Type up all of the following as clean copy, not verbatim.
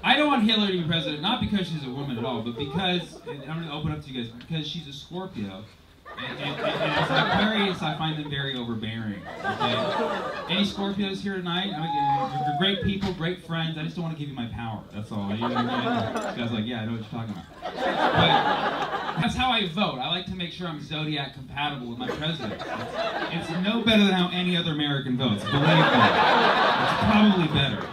I don't want Hillary to be president, not because she's a woman at all, but because, and I'm going to open up to you guys, because she's a Scorpio. And as an Aquarius, I find them very overbearing. Okay? Any Scorpios here tonight? I mean, you're great people, great friends. I just don't want to give you my power. That's all. You guys are like, yeah, I know what you're talking about. But that's how I vote. I like to make sure I'm zodiac compatible with my president. It's no better than how any other American votes. Believe me, it's probably better.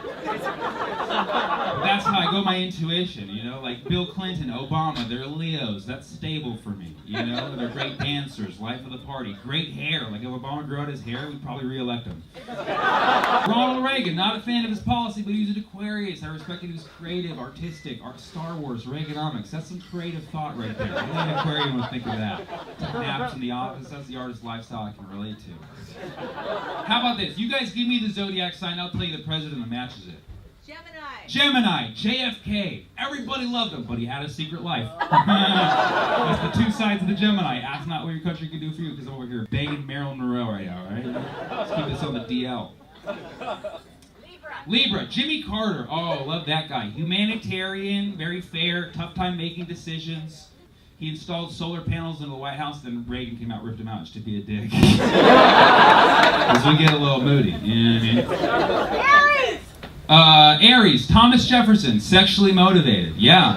That's how I go my intuition, you know, like Bill Clinton, Obama, they're Leos, that's stable for me, you know, they're great dancers, life of the party, great hair, like if Obama grew out his hair, we'd probably re-elect him. Ronald Reagan, not a fan of his policy, but he was an Aquarius, I respected he was creative, artistic, Star Wars, Reaganomics, that's some creative thought right there. Only an Aquarian would think of that. Naps in the office, that's the artist lifestyle I can relate to. How about this, you guys give me the zodiac sign, I'll tell you the president that matches it. Gemini, JFK. Everybody loved him, but he had a secret life. That's the two sides of the Gemini. Ask not what your country can do for you, because I'm over here begging Marilyn Monroe right now, right? Let's keep this on the DL. Libra, Jimmy Carter. Oh, love that guy. Humanitarian, very fair, tough time making decisions. He installed solar panels in the White House, then Reagan came out, ripped him out just to be a dick. Because we get a little moody, you know what I mean? Aries, Thomas Jefferson, sexually motivated. Yeah.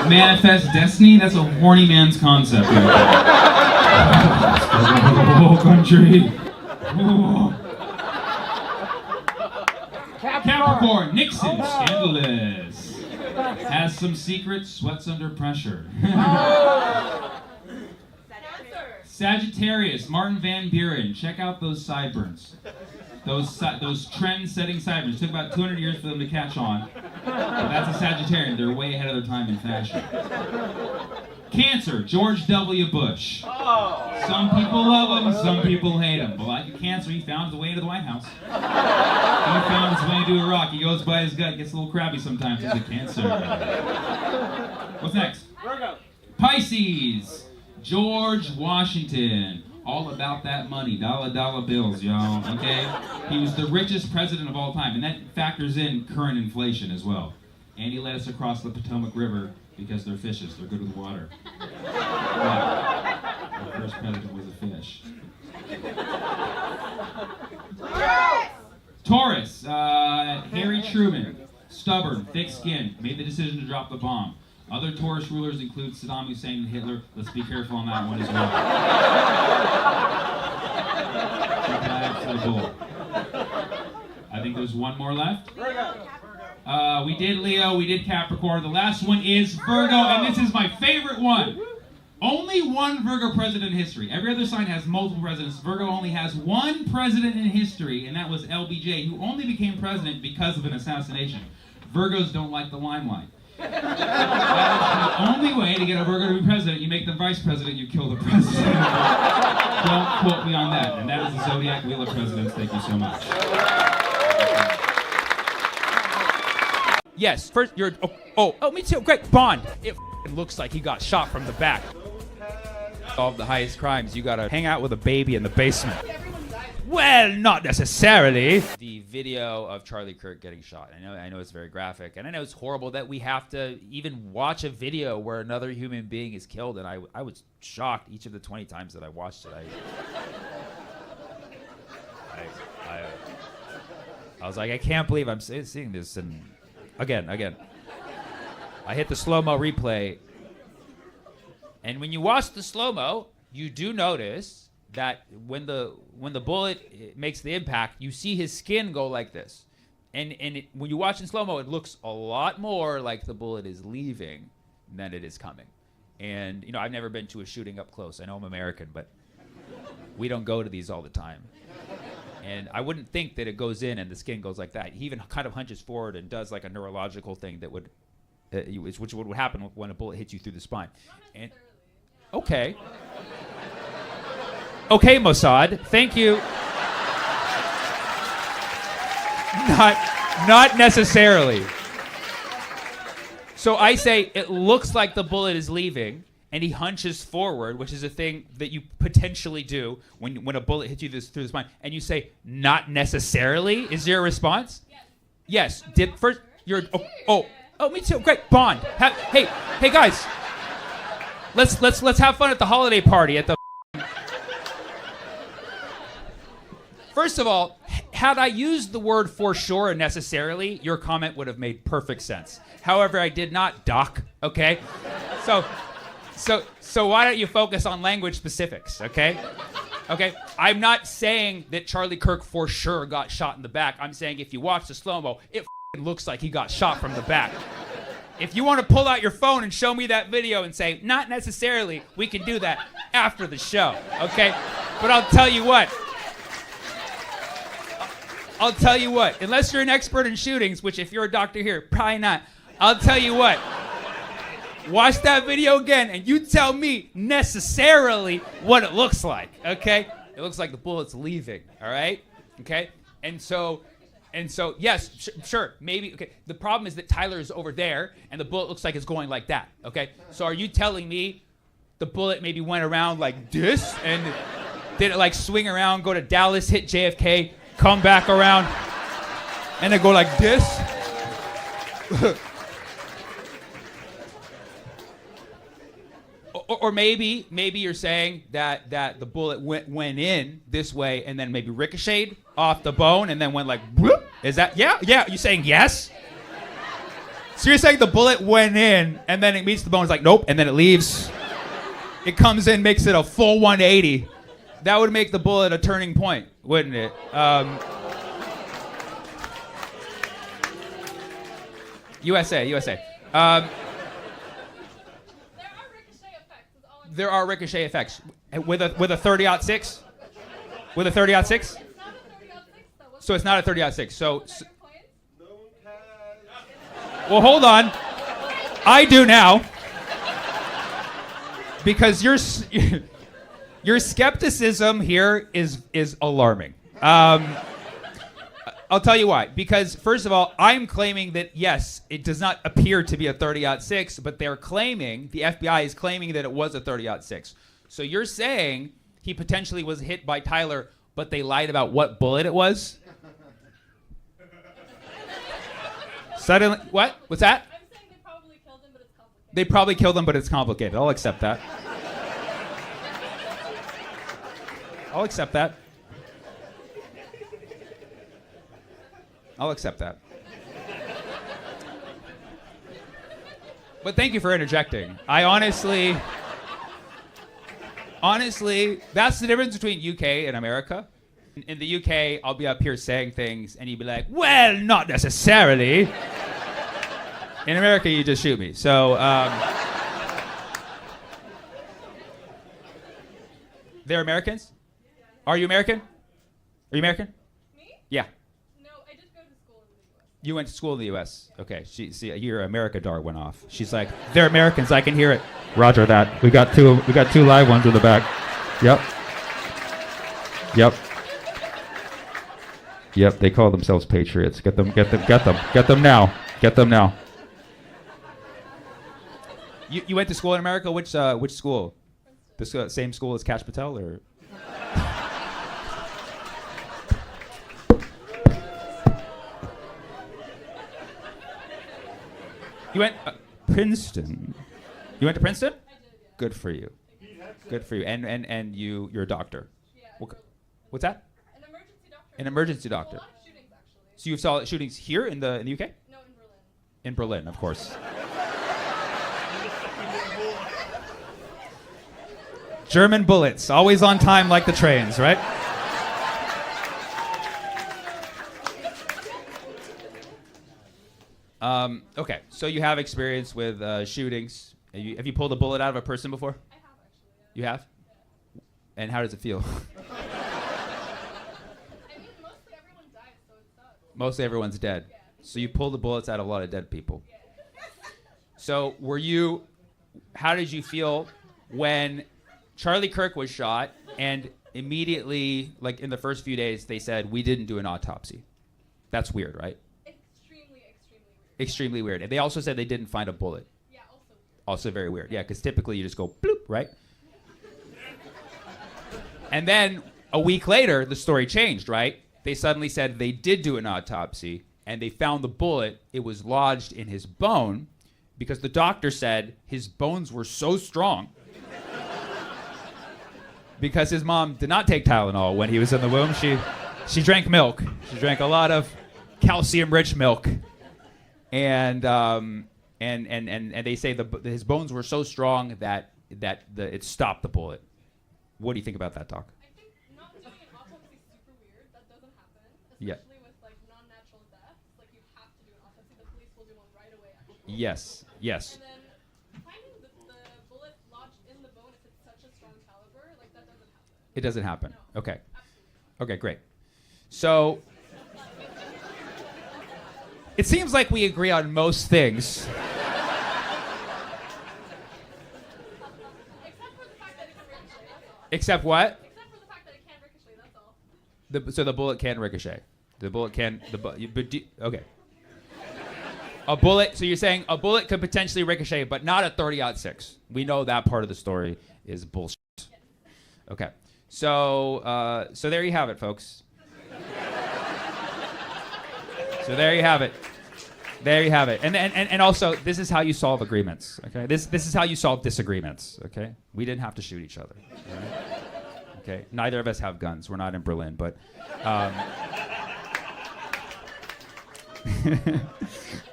Manifest destiny, that's a horny man's concept right there. The whole country. Capricorn, Nixon, scandalous. Has some secrets, sweats under pressure. Sagittarius, Martin Van Buren. Check out those sideburns. Those trend-setting sideburns. It took about 200 years for them to catch on. But that's a Sagittarian. They're way ahead of their time in fashion. Cancer, George W. Bush. Some people love him, some people hate him. But like a Cancer, he found his way into the White House. He found his way into Iraq. He goes by his gut, gets a little crabby sometimes. He's a Cancer. What's next? Virgo. Pisces, George Washington. All about that money, dollar bills, y'all, okay? He was the richest president of all time, and that factors in current inflation as well. And he led us across the Potomac River because they're fishes, they're good with water. Yeah. Our first president was a fish. Taurus, Harry Truman, stubborn, thick-skinned, made the decision to drop the bomb. Other Taurus rulers include Saddam Hussein and Hitler. Let's be careful on that one as well. I think there's one more left. We did Leo, we did Capricorn. The last one is Virgo, and this is my favorite one. Only one Virgo president in history. Every other sign has multiple presidents. Virgo only has one president in history, and that was LBJ, who only became president because of an assassination. Virgos don't like the limelight. That is the only way to get a Virgo to be president. You make them vice president, you kill the president. Don't quote me on that. And that is the Zodiac Wheel of Presidents. Thank you so much. Yes, first you're... Oh, me too. Great. Bond. It looks like he got shot from the back. Solve the highest crimes. You gotta hang out with a baby in the basement. Well, not necessarily. The video of Charlie Kirk getting shot. I know it's very graphic, and I know it's horrible that we have to even watch a video where another human being is killed, and I was shocked each of the 20 times that I watched it. I was like, I can't believe I'm seeing this, and again. I hit the slow-mo replay, and when you watch the slow-mo, you do notice that when the bullet makes the impact, you see his skin go like this. And when you watch in slow-mo, it looks a lot more like the bullet is leaving than it is coming. And, I've never been to a shooting up close. I know I'm American, but we don't go to these all the time. And I wouldn't think that it goes in and the skin goes like that. He even kind of hunches forward and does like a neurological thing that would, which would happen when a bullet hits you through the spine. And okay. Okay, Mossad, thank you. Not necessarily. So I say it looks like the bullet is leaving, and he hunches forward, which is a thing that you potentially do when a bullet hits you through the spine, and you say, not necessarily? Is your response? Yes. Yes. Did first? You're. Oh, me too. Great. Bond. Hey, guys. Let's have fun at the holiday party at the. First of all, had I used the word for sure necessarily, your comment would have made perfect sense. However, I did not, Doc. Okay. So why don't you focus on language specifics? Okay. Okay, I'm not saying that Charlie Kirk for sure got shot in the back. I'm saying if you watch the slow-mo, it looks like he got shot from the back. If you want to pull out your phone and show me that video and say, not necessarily, we can do that after the show, okay? But I'll tell you what, unless you're an expert in shootings, which if you're a doctor here, probably not, I'll tell you what, watch that video again, and you tell me necessarily what it looks like, okay? It looks like the bullet's leaving, all right? Okay? And so, yes, sure, maybe, okay. The problem is that Tyler is over there, and the bullet looks like it's going like that, okay? So are you telling me the bullet maybe went around like this, and did it like swing around, go to Dallas, hit JFK, come back around, and then go like this? Or maybe you're saying that the bullet went in this way and then maybe ricocheted off the bone and then went like whoop. Is that yeah? You saying yes? So you're saying the bullet went in and then it meets the bone, it's like nope, and then it leaves. It comes in, makes it a full 180. That would make the bullet a turning point, wouldn't it? USA. There are ricochet effects with a 30-06. With a 30-06. So it's not a 30-06. So well, hold on. I do now. Because your skepticism here is alarming. I'll tell you why. Because first of all, I'm claiming that yes, it does not appear to be a 30-06, but they're claiming, the FBI is claiming that it was a 30-06. So you're saying he potentially was hit by Tyler, but they lied about what bullet it was? Suddenly, what? What's that? I'm saying they probably killed him, but it's complicated. They probably killed him, but it's complicated. I'll accept that. I'll accept that. I'll accept that. But thank you for interjecting. I honestly, that's the difference between UK and America. In the UK, I'll be up here saying things, and you'd be like, well, not necessarily. In America, you just shoot me. So, they're Americans? Are you American? Are you American? Me? Yeah. No, I just go to school in the U.S. You went to school in the U.S. Okay. See, your America dart went off. She's like, they're Americans. I can hear it. Roger that. We got two live ones in the back. Yep. They call themselves patriots. Get them now. You went to school in America? Which school? The same school as Kash Patel, or? You went Princeton. You went to Princeton? I did, yeah. Good for you. Good for you. And you're a doctor. Yeah. What's that? An emergency doctor. An emergency doctor. A lot of shootings, actually. So you saw shootings here in the UK? No, in Berlin. In Berlin, of course. German bullets, always on time like the trains, right? Okay, so you have experience with shootings. Have you pulled a bullet out of a person before? I have, actually, yeah. You have? Yeah. And how does it feel? I mean, mostly everyone dies, so it sucks. Mostly everyone's dead. Yeah. So you pulled the bullets out of a lot of dead people. Yeah. So how did you feel when Charlie Kirk was shot and immediately, like in the first few days, they said, we didn't do an autopsy? That's weird, right? Extremely weird. Extremely weird. And they also said they didn't find a bullet. Yeah, also weird. Also very weird. Yeah, because typically you just go bloop, right? And then a week later, the story changed, right? They suddenly said they did do an autopsy, and they found the bullet. It was lodged in his bone because the doctor said his bones were so strong because his mom did not take Tylenol when he was in the womb. She drank milk. She drank a lot of calcium-rich milk, and they say his bones were so strong that it stopped the bullet. What do you think about that, Doc? I think not doing an autopsy is super weird. That doesn't happen, Yeah. especially with like non-natural deaths. Like you have to do an autopsy. The police will do one right away. Actually. Yes. And then finding the bullet lodged in the bone, if it's such a strong caliber, like that doesn't happen. It doesn't happen. No. Okay. Absolutely. Okay, great. So it seems like we agree on most things. Except for the fact that it can ricochet. That's all. Except what? Except for the fact that it can ricochet. That's all. So the bullet can ricochet. The bullet can. Okay. A bullet. So you're saying a bullet could potentially ricochet, but not a 30-06. We know that part of the story is bullshit. Okay. So there you have it, folks. So there you have it. There you have it. And also, this is how you solve agreements. Okay. This is how you solve disagreements. Okay. We didn't have to shoot each other. Right? Okay. Neither of us have guns. We're not in Berlin, but.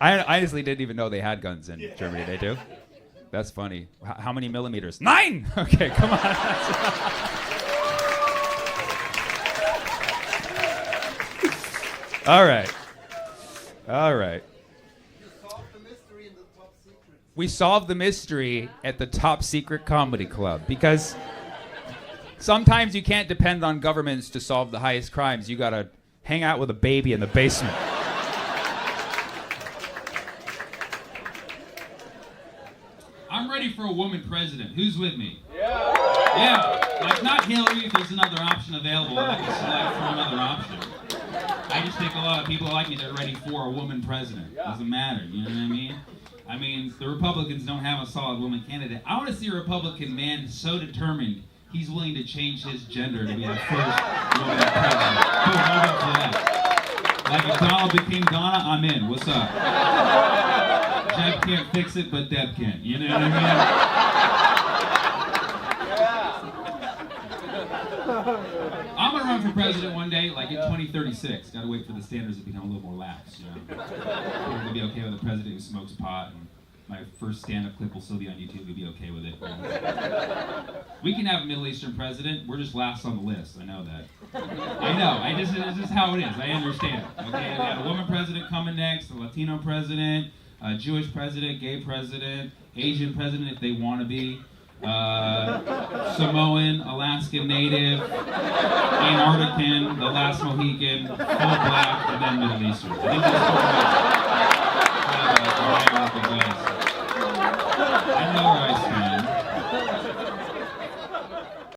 I honestly didn't even know they had guns in Germany. They do? That's funny. How many millimeters? 9! Okay, come on. All right. All right. We solved the mystery at the Top Secret Comedy Club because sometimes you can't depend on governments to solve the highest crimes. You gotta hang out with a baby in the basement. I'm ready for a woman president. Who's with me? Yeah. Like not Hillary if there's another option available. I can select for another option. I just think a lot of people like me that are ready for a woman president. Doesn't matter. You know what I mean? I mean, the Republicans don't have a solid woman candidate. I want to see a Republican man so determined he's willing to change his gender to be the first woman president. Boom, hold up for that. Like if Donald became Donna, I'm in. What's up? Jeff can't fix it, but Deb can. You know what I mean? I'm gonna run for president one day, like in 2036. Gotta wait for the standards to become a little more lax, you know. People will be okay with a president who smokes pot, and my first stand-up clip will still be on YouTube. We'll be okay with it. We can have a Middle Eastern president. We're just last on the list. I know that. I know. It's just how it is. I understand. Okay, we have a woman president coming next, a Latino president, a Jewish president, gay president, Asian president if they want to be. Samoan, Alaskan Native, Antarctican, the last Mohican, full black, and then Middle Eastern. I think that's